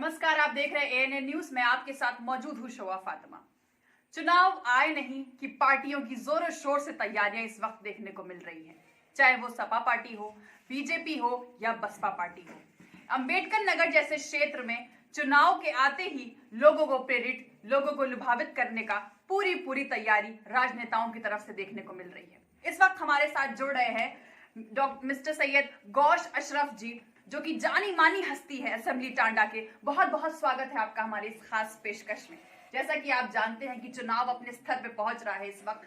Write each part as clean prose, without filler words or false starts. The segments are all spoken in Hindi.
नमस्कार, आप देख रहे हैं एएनएन न्यूज। मैं आपके साथ मौजूद हूं शोआ फातिमा। चुनाव आए नहीं कि पार्टियों की जोरों शोर से तैयारियां इस वक्त देखने को मिल रही हैं, चाहे वो सपा पार्टी हो, बीजेपी हो या बसपा पार्टी हो। अंबेडकर नगर जैसे क्षेत्र में चुनाव के आते ही लोगों को प्रेरित, लोगों को लुभावित करने का पूरी तैयारी राजनेताओं की तरफ से देखने को मिल रही है। इस वक्त हमारे साथ जुड़ रहे हैं मिस्टर सैयद गौश अशरफ जी, जो कि जानी मानी हस्ती है असेंबली टांडा के। बहुत बहुत स्वागत है आपका हमारे इस खास पेशकश में। जैसा कि आप जानते हैं कि चुनाव अपने स्तर पे पहुंच रहा है। इस वक्त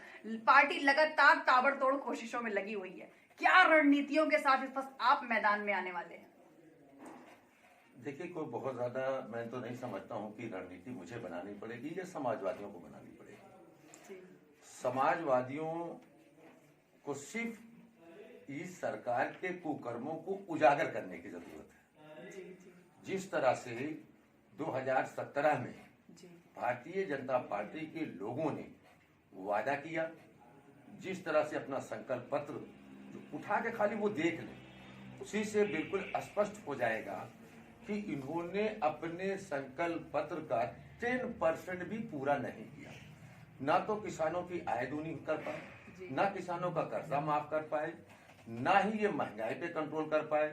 पार्टी लगातार ताबड़तोड़ कोशिशों में लगी हुई है। क्या रणनीतियों के साथ इस वक्त आप मैदान में आने वाले हैं? देखिए, कोई बहुत ज्यादा मैं तो नहीं समझता हूँ कि रणनीति मुझे बनानी पड़ेगी या समाजवादियों को बनानी पड़ेगी। समाजवादियों को सिर्फ इस सरकार के कुकर्मों को उजागर करने की जरूरत है। जिस तरह से 2017 में भारतीय जनता पार्टी के लोगों ने वादा किया, जिस तरह से अपना संकल्प पत्र उठा के खाली वो देख लें, उसी से बिल्कुल स्पष्ट हो जाएगा कि इन्होंने अपने संकल्प पत्र का 10% भी पूरा नहीं किया। ना तो किसानों की आय दूनी कर पाए, ना किसानों का कर्जा माफ कर पाए, ना ही ये महंगाई पे कंट्रोल कर पाए,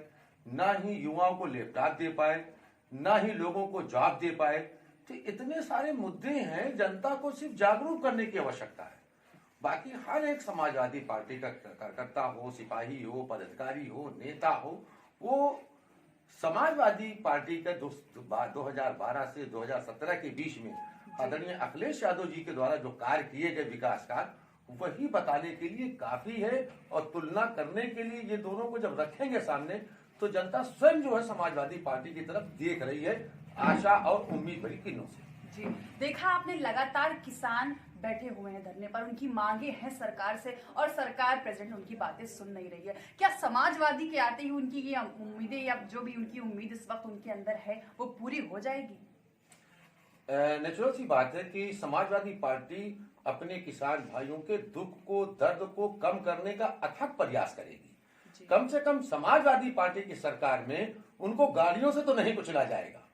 ना ही युवाओं को लैपटॉप दे पाए, ना ही लोगों को जॉब दे पाए। तो इतने सारे मुद्दे हैं, जनता को सिर्फ जागरूक करने की आवश्यकता है। बाकी हर एक समाजवादी पार्टी का कार्यकर्ता हो, सिपाही हो, पदाधिकारी हो, नेता हो, वो समाजवादी पार्टी का 2012 से 2017 के बीच में आदरणीय अखिलेश यादव जी के द्वारा जो कार्य किए गए विकास कार्य, वही बताने के लिए काफी है। और तुलना करने के लिए ये दोनों को जब रखेंगे सामने, तो जनता स्वयं जो है समाजवादी पार्टी की तरफ देख रही है आशा और उम्मीद भरी किरणों से। जी, देखा आपने, लगातार किसान बैठे हुए हैं धरने पर, उनकी मांगे हैं सरकार से और सरकार प्रेसिडेंट उनकी बातें सुन नहीं रही है। क्या समाजवादी के आते ही उनकी ये उम्मीदें या जो भी उनकी उम्मीद इस वक्त उनके अंदर है वो पूरी हो जाएगी? नेचुरल सी बात है कि समाजवादी पार्टी अपने किसान भाइयों के दुख को, दर्द को कम करने का अथक प्रयास करेगी। कम से कम समाजवादी पार्टी की सरकार में उनको गाड़ियों से तो नहीं कुचला जाएगा।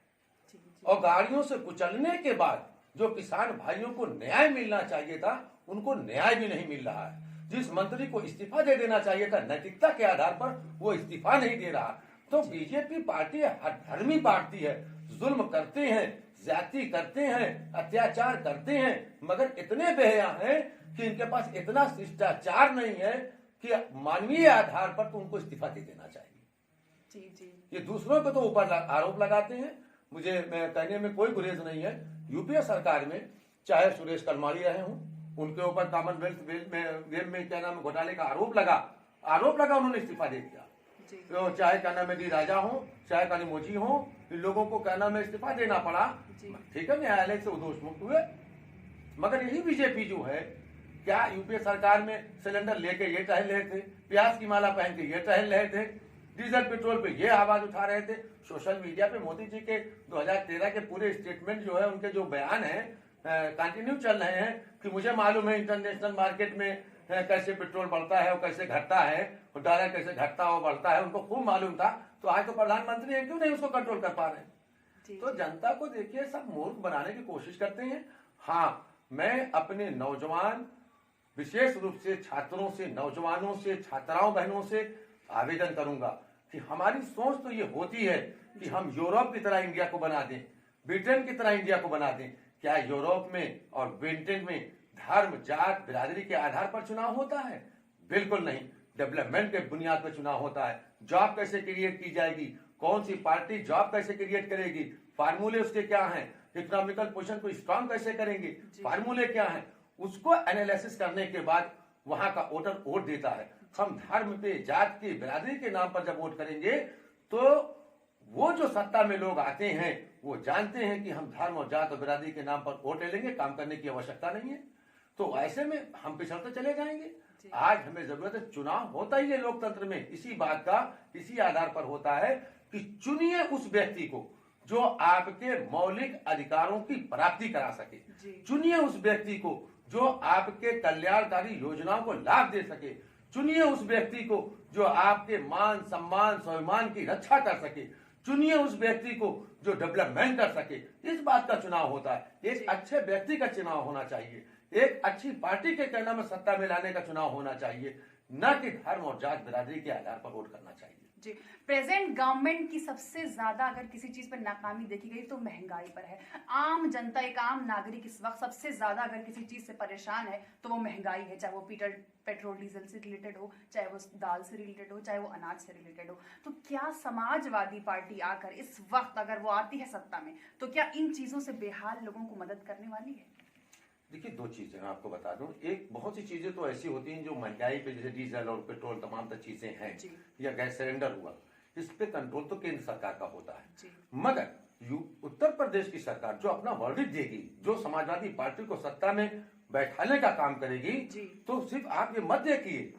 और गाड़ियों से कुचलने के बाद जो किसान भाइयों को न्याय मिलना चाहिए था, उनको न्याय भी नहीं मिल रहा है। जिस मंत्री को इस्तीफा दे देना चाहिए था नैतिकता के आधार पर, वो इस्तीफा नहीं दे रहा। तो बीजेपी पार्टी धर्मी पार्टी है, जुल्म करते हैं, ज्यादती करते हैं, अत्याचार करते हैं, मगर इतने बेहया हैं कि इनके पास इतना शिष्टाचार नहीं है कि मानवीय आधार पर तो उनको इस्तीफा दे देना चाहिए। ये दूसरों को तो ऊपर आरोप लगाते हैं। मुझे मैं कहने में कोई गुरेज नहीं है। यूपीए सरकार में चाहे सुरेश कलमाड़ी रहे हों, उनके ऊपर कॉमनवेल्थ गेम में क्या नाम घोटाले का आरोप लगा, उन्होंने इस्तीफा दे दिया। तो चाहे क्या नाम डी राजा हो, चाहे काली मोची हो, इन लोगों को क्या नाम इस्तीफा देना पड़ा। ठीक है, न्यायालय से दोष मुक्त हुए। मगर यही बीजेपी जो है, क्या यूपीए सरकार में सिलेंडर लेके ये टहल रहे थे, प्याज की माला पहन के ये टहल रहे थे, डीजल पेट्रोल पे ये आवाज उठा रहे थे। सोशल मीडिया पे मोदी जी के 2013 के पूरे स्टेटमेंट जो है, उनके जो बयान है कंटिन्यू चल रहे हैं कि मुझे मालूम है इंटरनेशनल मार्केट में कैसे पेट्रोल बढ़ता है और कैसे घटता है, और डॉलर कैसे घटता और बढ़ता है, उनको खूब मालूम था। तो आज तो प्रधानमंत्री है, क्यों नहीं उसको कंट्रोल कर पा रहे? तो जनता को देखिए, सब मूर्ख बनाने की कोशिश करते हैं। हाँ, मैं अपने नौजवान, विशेष रूप से छात्रों से, नौजवानों से, छात्राओं बहनों से आवेदन करूंगा कि हमारी सोच तो ये होती है कि हम यूरोप की तरह इंडिया को बना दें, ब्रिटेन की तरह इंडिया को बना दें। क्या यूरोप में और ब्रिटेन में धर्म, जात, बिरादरी के आधार पर चुनाव होता है? बिल्कुल नहीं। डेवलपमेंट के बुनियाद पर चुनाव होता है। जॉब कैसे क्रिएट की जाएगी, कौन सी पार्टी जॉब कैसे क्रिएट करेगी, फार्मूले उसके क्या हैं, इकोनॉमिकल पोजीशन को स्ट्रांग कैसे करेंगे, फार्मूले क्या हैं, उसको एनालिसिस करने के बाद वहां का वोटर वोट देता है। हम धर्म पे, जात के, बिरादरी के नाम पर जब वोट करेंगे, तो वो जो सत्ता में लोग आते हैं, वो जानते हैं कि हम धर्म और जात और बिरादरी के नाम पर वोट ले लेंगे, काम करने की आवश्यकता नहीं है। तो ऐसे में हम पिछड़ते चले जाएंगे। आज हमें जरूरत है, चुनाव होता ही है लोकतंत्र में इसी बात का, इसी आधार पर होता है कि चुनिए उस व्यक्ति को जो आपके मौलिक अधिकारों की प्राप्ति करा सके। चुनिए उस व्यक्ति को जो आपके कल्याणकारी योजनाओं को लाभ दे सके। चुनिए उस व्यक्ति को जो आपके मान, सम्मान, स्वाभिमान की रक्षा कर सके। चुनिए उस व्यक्ति को जो डेवलपमेंट कर सके। इस बात का चुनाव होता है। एक अच्छे व्यक्ति का चुनाव होना चाहिए, एक अच्छी पार्टी के कहना में सत्ता में लाने का चुनाव होना चाहिए, न कि धर्म और जात बिरादरी के आधार पर वोट करना चाहिए। जी, प्रेजेंट गवर्नमेंट की सबसे ज्यादा अगर किसी चीज पर नाकामी देखी गई तो महंगाई पर है। आम जनता, एक आम नागरिक इस वक्त सबसे ज्यादा अगर किसी चीज से परेशान है तो वो महंगाई है, चाहे वो पेट्रोल डीजल से रिलेटेड हो, चाहे वो दाल से रिलेटेड हो, चाहे वो अनाज से रिलेटेड हो। तो क्या समाजवादी पार्टी आकर इस वक्त अगर वो आती है सत्ता में तो क्या इन चीजों से बेहाल लोगों को मदद करने वाली है? देखिए, दो चीजें मैं आपको बता दूं। एक, बहुत सी चीजें तो ऐसी होती हैं जो महंगाई पे, जैसे डीजल और पेट्रोल तमाम तो चीजें हैं, या गैस सिलेंडर हुआ, इस पे कंट्रोल तो केंद्र सरकार का होता है। मगर उत्तर प्रदेश की सरकार जो अपना वर्डिक्ट देगी, जो समाजवादी पार्टी को सत्ता में बैठाने का काम करेगी, तो सिर्फ आप ये मत देखिए,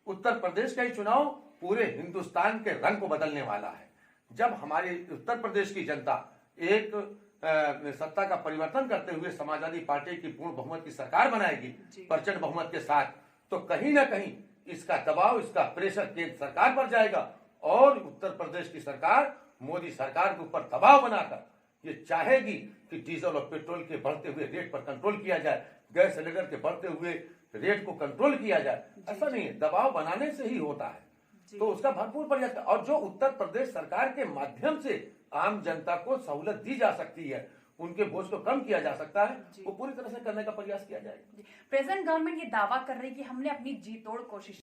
उत्तर प्रदेश का ही चुनाव पूरे हिंदुस्तान के रंग को बदलने वाला है। जब हमारे उत्तर प्रदेश की जनता एक सत्ता का परिवर्तन करते हुए समाजवादी पार्टी की पूर्ण बहुमत की सरकार बनाएगी प्रचंड बहुमत के साथ, तो कहीं ना कहीं इसका दबाव, इसका प्रेशर केंद्र सरकार पर जाएगा और उत्तर प्रदेश की सरकार मोदी सरकार के ऊपर दबाव बनाकर ये चाहेगी कि डीजल और पेट्रोल के बढ़ते हुए रेट पर कंट्रोल किया जाए, गैस सिलेंडर के बढ़ते हुए रेट को कंट्रोल किया जाए। ऐसा नहीं है, दबाव बनाने से ही होता है, तो उसका भरपूर प्रयास। और जो उत्तर प्रदेश सरकार के माध्यम से आम जनता को सहूलत दी जा सकती है, उनके बोझ को कम किया जा सकता है, वो पूरी तरह से करने का प्रयास किया जाएगा। प्रेजेंट गवर्नमेंट ये दावा कर रही है कि हमने अपनी जी तोड़ कोशिश